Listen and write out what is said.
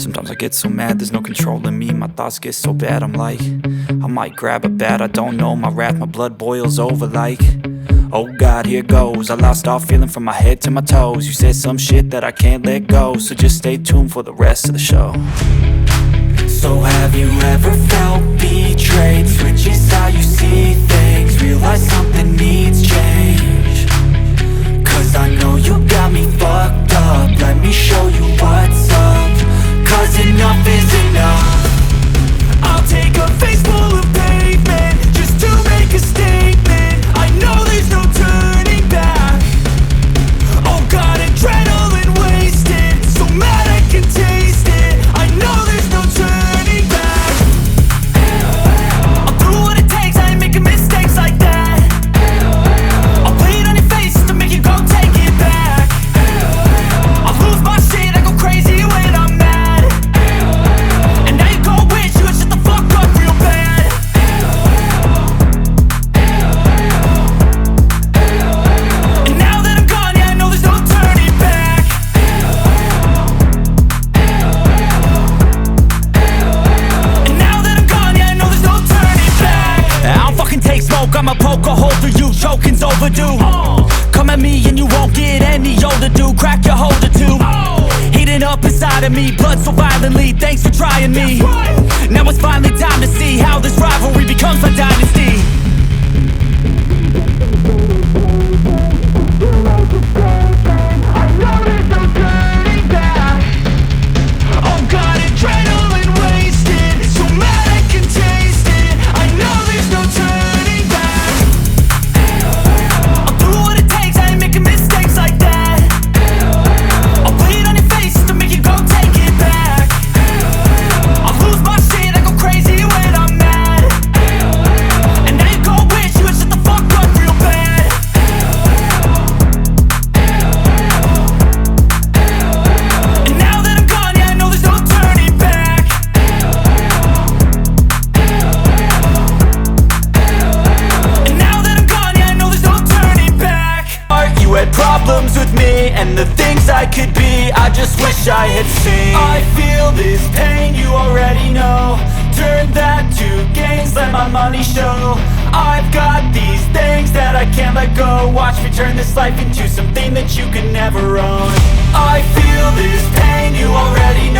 Sometimes I get so mad, there's no controlling me. My thoughts get so bad, I'm like, I might grab a bat, I don't know. My wrath, my blood boils over like, oh God, here goes. I lost all feeling from my head to my toes. You said some shit that I can't let go, so just stay tuned for the rest of the show. So have you ever felt betrayed? Switches how you see things, realize something needs change. Cause I know you got me fucked up, let me show you what's up. Cause enough is enough. I'll take a face full of pavement just to make a statement. I know there's no turning back. Oh God, adrenaline wasted, so mad I can taste it. I know there's no turning back. I'll do what it takes, I ain't making mistakes like that. I'll play it on your face to make you go take it back. I'll lose my shit, I go crazy when I'm mad. And now you go wish you would shut the fuck up real bad. And now that I'm gone, yeah, I know there's no turning back. And now that I'm gone, yeah, I know there's no turning back. I don't fucking take smoke, I'ma poke a hole through you, choking's overdue. Come at me and you won't get any older, dude, crack your holder too. Heating up inside of me, blood so violently, thanks for trying me. Now it's finally time to see how this rivalry becomes a dynasty. I know there's no turning back. Oh God, adrenaline wasted, so mad I can taste it. I know there's no turning back. I'll do what it takes, I ain't making mistakes like that. I'll play it on your face to make you go take it back. I'll lose my shit, I go crazy when I'm mad. And now you go wish you would shut the fuck up real bad. And now that I'm gone, yeah, I know there's no turning back. And now that I'm gone, yeah, I know there's no turning back. You had problems with me and the things I could be, I just wish I had seen. I feel this pain, you already know. Turn that to gains, let my money show. I've got these things that I can't let go. Watch me turn this life into something that you can never own. I feel this pain, you already know.